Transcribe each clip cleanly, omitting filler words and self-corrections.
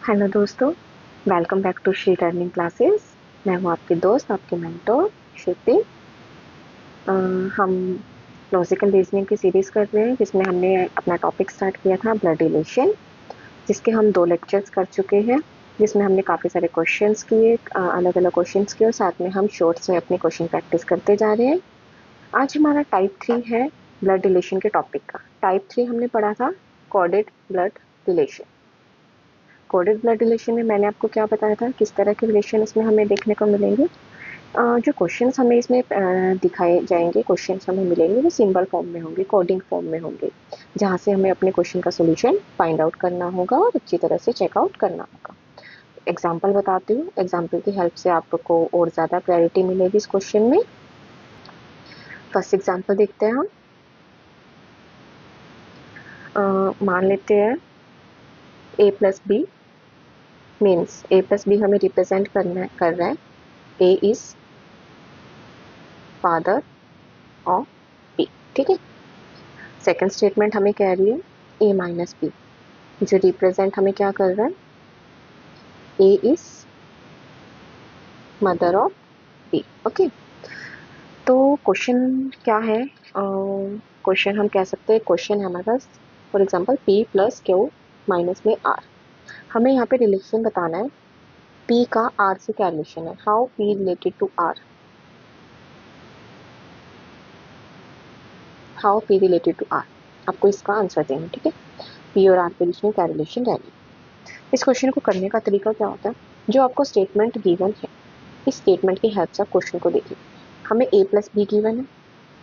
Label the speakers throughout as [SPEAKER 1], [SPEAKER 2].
[SPEAKER 1] Hello दोस्तों, welcome back to Shri learning classes. मैं हूँ आपकी दोस्त, आपकी मेंटोर श्रुति। हम लॉजिकल रीजनिंग की सीरीज कर रहे हैं जिसमें हमने अपना टॉपिक स्टार्ट किया था ब्लड रिलेशन, जिसके हम 2 लेक्चर्स कर चुके हैं, जिसमें हमने काफ़ी सारे क्वेश्चंस किए, अलग अलग क्वेश्चंस किए और साथ में हम शॉर्ट्स में अपने क्वेश्चन प्रैक्टिस करते जा रहे हैं। आज हमारा टाइप 3 है ब्लड रिलेशन के टॉपिक का। टाइप 3 हमने पढ़ा था coded blood relation. Coded blood relation में मैंने आपको क्या बताया था, किस तरह के रिलेशन इसमें हमें देखने को मिलेंगे। जो क्वेश्चंस हमें इसमें दिखाए जाएंगे, क्वेश्चंस हमें मिलेंगे वो सिंबल फॉर्म में होंगे, कोडिंग फॉर्म में होंगे, जहाँ से हमें अपने क्वेश्चन का सोल्यूशन फाइंड आउट करना होगा और अच्छी तरह से चेकआउट करना होगा। एग्जाम्पल बताती हूँ, एग्जाम्पल की हेल्प से आपको और ज़्यादा क्लैरिटी मिलेगी इस क्वेश्चन में। फर्स्ट एग्जाम्पल देखते हैं हम। मान लेते हैं a plus B means a plus B हमें रिप्रेजेंट कर रहा है A is father of B. ठीक है। सेकंड स्टेटमेंट हमें कह रही है ए माइनस बी, जो रिप्रेजेंट हमें क्या कर रहा है, A is mother of B. Okay, तो क्वेश्चन क्या है, क्वेश्चन हम कह सकते हैं, क्वेश्चन है हमारे पास for example P plus Q minus में आर। हमें यहाँ पे रिलेशन बताना है, पी का आर से क्या रिलेशन है, how P related to R, how P related to R, आपको इसका आंसर देना। ठीक है, पी और आर के बीच में क्या रिलेशन रहेगी। इस क्वेश्चन को करने का तरीका क्या होता है, जो आपको स्टेटमेंट गिवन है, इस स्टेटमेंट की हेल्प से आप क्वेश्चन को देखिए। हमें a प्लस बी गिवन है,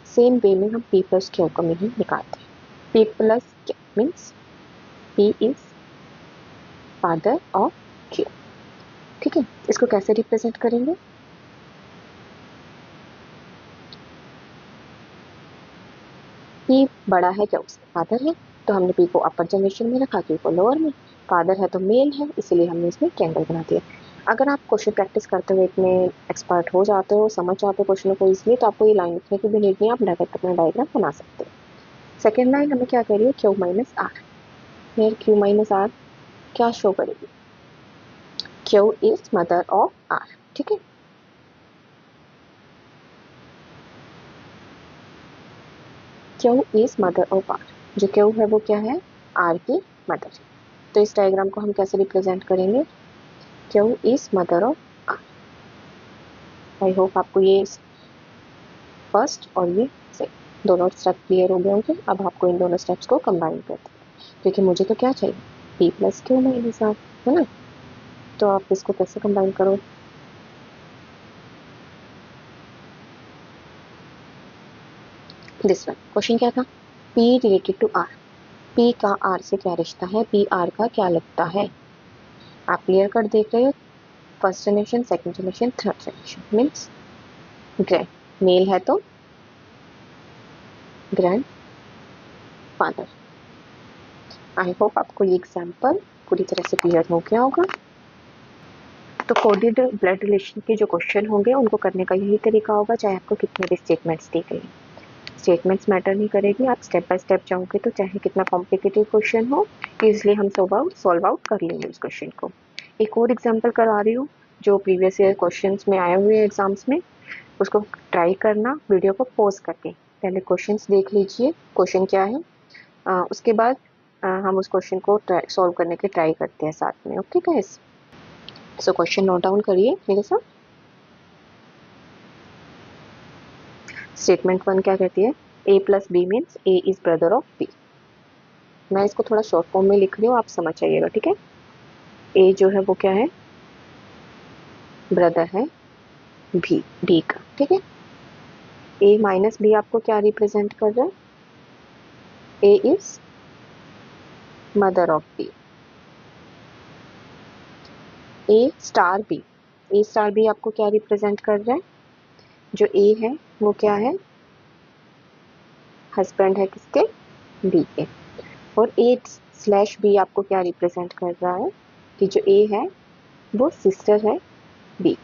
[SPEAKER 1] सेम वे में हम p प्लस क्यू को भी निकालते हैं। p plus Q means p is father of q। ठीक है, इसको कैसे रिप्रेजेंट करेंगे, p बड़ा है क्या उससे फादर है, तो हमने p को अपर जनरेशन में रखा, q को लोअर में। फादर है तो मेल है, इसलिए हमने इसमें ट्रायंगल बना दिया। अगर आप क्वेश्चन प्रैक्टिस करते हुए इतने एक्सपर्ट हो जाते हो, समझ जाते हो क्वेश्चन को इसलिए, तो आपको ये लाइन लिखने की भी नीड नहीं, आप डायरेक्ट अपना डायग्राम बना सकते हो। सेकेंड लाइन हमें क्या कह रही है, क्यू माइनस आर। फिर क्यू माइनस आर क्या शो करेगी, Q is mother of R. ठीक है, Q is mother of R, जो क्यू है वो क्या है, आर की मदर। तो इस डायग्राम को हम कैसे रिप्रेजेंट करेंगे, Q is mother of R. I hope आपको ये फर्स्ट और ये सेकंड दोनों स्टेप क्लियर हो गए होंगे। अब आपको इन दोनों स्टेप्स को कंबाइन करते हैं, क्योंकि मुझे तो क्या चाहिए, p plus Q minus R, है ना। तो आप इसको कैसे कंबाइन करो, दिस वन क्वेश्चन क्या था, p related to r, p का r से क्या रिश्ता है, p r का क्या लगता है। आप क्लियर कर देख रहे हो, first generation, second generation, third generation means grand, male है तो ग्रैंड फादर। आई होप आपको ये एग्जाम्पल पूरी तरह से क्लियर हो गया होगा। तो कोडेड ब्लड रिलेशन के जो क्वेश्चन होंगे उनको करने का यही तरीका होगा, चाहे आपको कितने भी स्टेटमेंट्स दी गई। स्टेटमेंट्स मैटर नहीं करेगी, आप स्टेप बाय स्टेप जाओगे तो चाहे कितना कॉम्प्लिकेटेड क्वेश्चन हो, इसलिए हम सॉल्व आउट कर लेंगे उस क्वेश्चन को। एक और एग्जाम्पल करा रही हूँ, जो प्रीवियस ईयर क्वेश्चन में आए हुए एग्जाम्स में, उसको ट्राई करना, वीडियो को पॉज करके पहले क्वेश्चंस देख लीजिए, क्वेश्चन क्या है, उसके बाद हम उस क्वेश्चन को सॉल्व करने की ट्राई करते हैं साथ में। Okay guys, so question note down करिए मेरे साथ। स्टेटमेंट 1 क्या कहती है, a plus B means a is brother of b। मैं इसको थोड़ा शॉर्ट फॉर्म में लिख रही हूँ, आप समझ जाइएगा। ठीक है, a जो है वो क्या है, ब्रदर है b का। ठीक है, a माइनस बी आपको क्या रिप्रेजेंट कर रहा है, a is mother of b। a star b, a star b आपको क्या रिप्रेजेंट कर रहा है, जो a है वो क्या है, हस्बैंड है किसके, b के। और a स्लैश b आपको क्या रिप्रेजेंट कर रहा है, कि जो a है वो सिस्टर है b।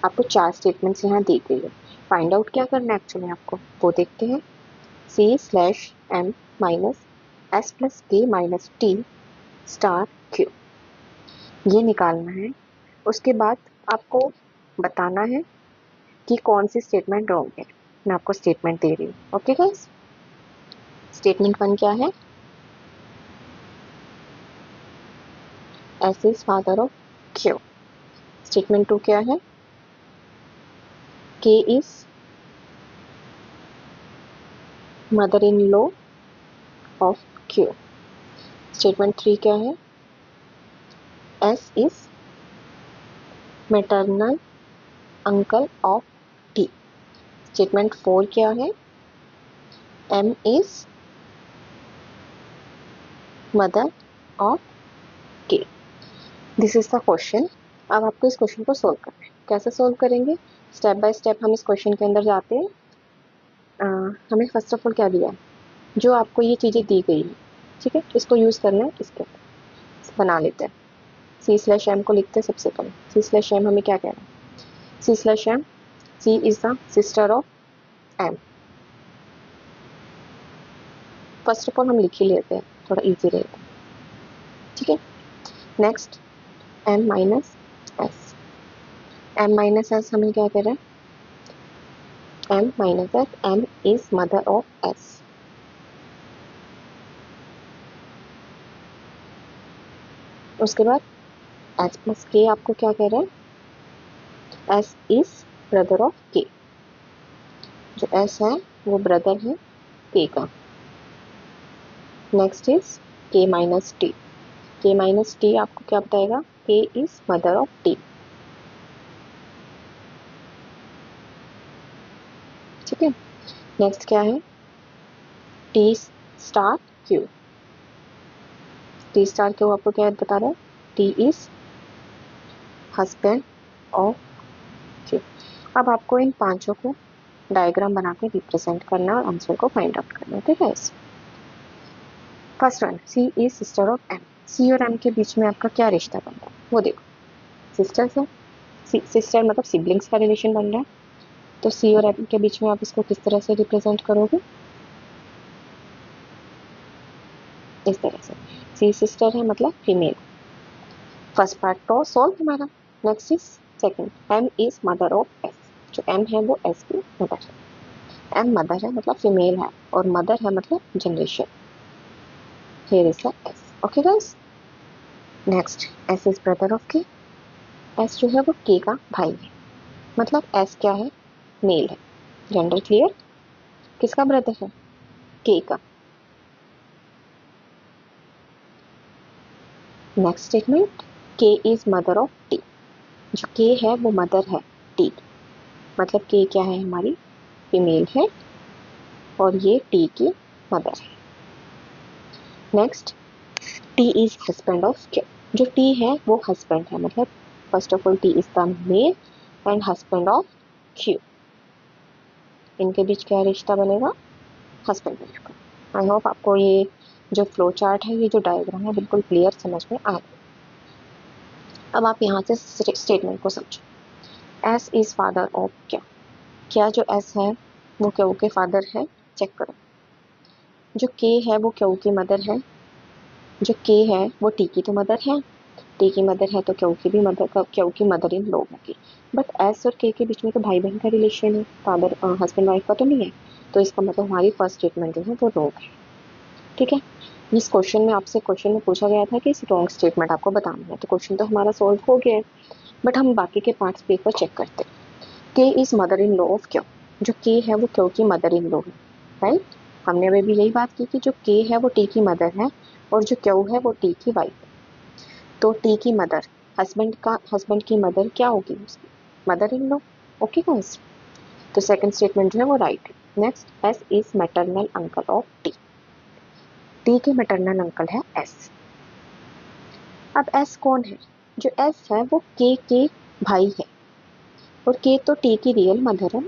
[SPEAKER 1] आपको 4 स्टेटमेंट्स यहाँ दी गई है, फाइंड आउट क्या करना है एक्चुअली आपको, वो देखते हैं। c slash m minus s plus k minus t star q। ये निकालना है। उसके बाद आपको बताना है कि कौन सी स्टेटमेंट रॉन्ग है। मैं आपको स्टेटमेंट दे रही हूँ। ओके गाइस, स्टेटमेंट 1 क्या है? S is father of Q. Statement 2 क्या है? के is mother in law of Q. Statement 3 क्या है? S is maternal uncle of T. Statement 4 क्या है? एम इज मदर ऑफ के। This is the question. अब आपको इस क्वेश्चन को सोल्व करना है। कैसे सोल्व करेंगे? स्टेप बाय स्टेप हम इस क्वेश्चन के अंदर जाते हैं। हमें फर्स्ट ऑफ ऑल क्या दिया है? जो आपको ये चीज़ें दी गई है, ठीक है, इसको यूज़ करना है। इसके बना लेते हैं। सी स्लैश एम को लिखते हैं सबसे पहले। सी स्लैश एम हमें क्या कह रहा है? C slash M, C is the sister of M. First of all हम लिख ही लेते हैं, थोड़ा इजी रहेगा, ठीक है। Next M minus S. M minus S हमें क्या कह रहा है? M minus S, M is mother of S. उसके बाद एस प्लस के आपको क्या कह रहा है? एस इज ब्रदर ऑफ के। जो एस है वो ब्रदर है के का। नेक्स्ट इज के माइनस टी। के माइनस टी आपको क्या बताएगा? के इज मदर ऑफ टी, ठीक है। नेक्स्ट क्या है? T star Q. T star Q आपको क्या बता रहा है? T is husband of Q. अब आपको इन पांचों को डायग्राम बना के रिप्रेजेंट करना और आंसर को फाइंड आउट करना, ठीक है। First one, C is sister of M. C और एम के बीच में आपका क्या रिश्ता बन रहा है वो देखो। सिस्टर्स है, सिस्टर मतलब सिबलिंग्स का रिलेशन बन रहा है। तो सी और एम के बीच में आप इसको किस तरह से रिप्रेजेंट करोगे? इस तरह से। सी सिस्टर है मतलब फीमेल। फर्स्ट पार्ट तो सॉल्व हमारा। Next is second, M is mother of S. जो एम है वो एस की मदर है। एम मदर है मतलब फीमेल है, और मदर है मतलब generation. Here is the S. Okay guys. Next, S is brother of के। एस जो है वो के का भाई है, मतलब एस क्या है? मेल है। Gender clear. किसका ब्रदर है? के का। नेक्स्ट स्टेटमेंट, के इज मदर ऑफ टी। जो के है वो मदर है टी, मतलब के क्या है? हमारी फीमेल है, और ये टी की मदर है। Next, T is husband of Q. जो टी है वो हस्बैंड है, मतलब first of all T is the male and husband of Q. इनके बीच क्या रिश्ता बनेगा? हस्बैंड वाइफ का। आई होप आपको ये जो फ्लो चार्ट है, ये जो डायग्राम है, बिल्कुल क्लियर समझ में आ गया। अब आप यहाँ से स्टेटमेंट को समझो। एस इज फादर ऑफ क्या। क्या जो एस है वो क्यू के फादर है? चेक करो। जो के है वो क्यू की मदर है। जो के है वो टी की तो मदर है। टी की मदर है तो क्यू की भी मदर, क्यू की मदर इन लॉ होगी। बट एस और के के बीच में तो भाई बहन का रिलेशन है, फादर हस्बैंड वाइफ का तो नहीं है। तो इसका मतलब हमारी फर्स्ट स्टेटमेंट जो है वो रॉन्ग है, ठीक है। इस क्वेश्चन में आपसे क्वेश्चन में पूछा गया था कि इस रॉन्ग स्टेटमेंट आपको बताना है, तो क्वेश्चन तो हमारा सॉल्व हो गया है। बट हम बाकी के पार्ट्स पे एक बार चेक करते हैं। के is mother in law of Q. जो के है वो क्यू की मदर इन लॉ है, राइट। हमने अभी भी यही बात की कि जो के है वो टी की मदर है, और जो क्यू है वो टी की वाइफ है। तो टी की मदर, हस्बैंड की मदर क्या होगी? उसकी mother in law. Okay guys, तो सेकंड स्टेटमेंट जो है वो राइट है। Next, S is maternal uncle of T. T के मैटरनल अंकल है एस। अब एस कौन है? जो एस है वो के भाई है, और के तो टी की रियल मदर है।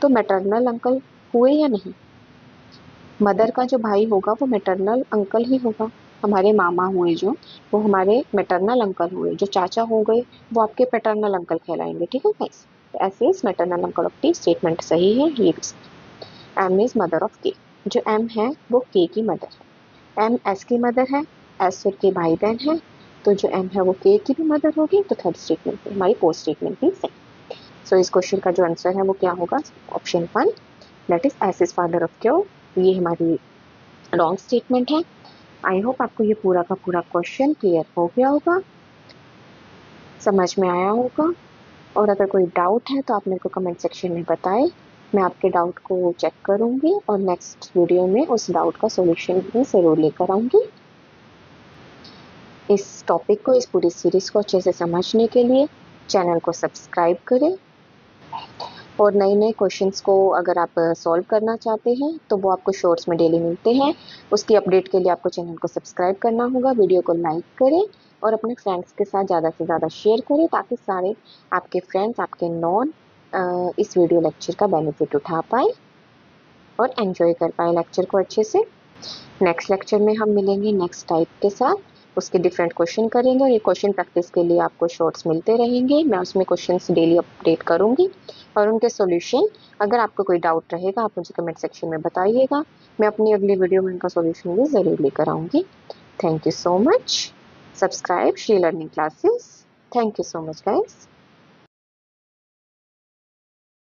[SPEAKER 1] तो मैटरनल अंकल हुए या नहीं? मदर का जो भाई होगा वो मैटरनल अंकल ही होगा। हमारे मामा हुए जो, वो हमारे मैटरनल अंकल हुए। जो चाचा हो गए वो आपके पैटर्नल अंकल कहलाएंगे, ठीक है गाइस। तो S is maternal uncle of T, statement सही है। ये भी एम इज मदर ऑफ के। जो एम है वो के की मदर है। एम एस की मदर है, एस और के भाई बहन है, तो जो एम है वो के की भी मदर होगी, तो थर्ड स्टेटमेंट से हमारी फोर्थ स्टेटमेंट भी सेम। सो इस क्वेश्चन का जो आंसर है वो क्या होगा, option 1 that is S is father of Q. ये हमारी रॉन्ग स्टेटमेंट है। आई होप आपको ये पूरा का पूरा क्वेश्चन क्लियर हो गया होगा, समझ में आया होगा। और अगर कोई डाउट है तो आप मेरे को कमेंट सेक्शन में बताएं, मैं आपके डाउट को चेक करूंगी और नेक्स्ट वीडियो में उस डाउट का सॉल्यूशन भी ज़रूर लेकर आऊंगी। इस टॉपिक को, इस पूरी सीरीज को अच्छे से समझने के लिए चैनल को सब्सक्राइब करें, और नए नए क्वेश्चंस को अगर आप सॉल्व करना चाहते हैं तो वो आपको शॉर्ट्स में डेली मिलते हैं। उसकी अपडेट के लिए आपको चैनल को सब्सक्राइब करना होगा, वीडियो को लाइक करें और अपने फ्रेंड्स के साथ ज़्यादा से ज़्यादा शेयर करें, ताकि सारे आपके फ्रेंड्स, आपके नॉन इस वीडियो लेक्चर का बेनिफिट उठा पाए और एंजॉय कर पाए लेक्चर को अच्छे से। नेक्स्ट लेक्चर में हम मिलेंगे नेक्स्ट टाइप के साथ, उसके डिफरेंट क्वेश्चन करेंगे, और ये क्वेश्चन प्रैक्टिस के लिए आपको शॉर्ट्स मिलते रहेंगे। मैं उसमें क्वेश्चंस डेली अपडेट करूंगी और उनके सॉल्यूशन, अगर आपको कोई डाउट रहेगा आप मुझे कमेंट सेक्शन में बताइएगा, मैं अपनी अगली वीडियो में उनका सॉल्यूशन भी ज़रूर लेकर आऊँगी। Thank you so much. Subscribe Shri learning classes. Thank you so much guys.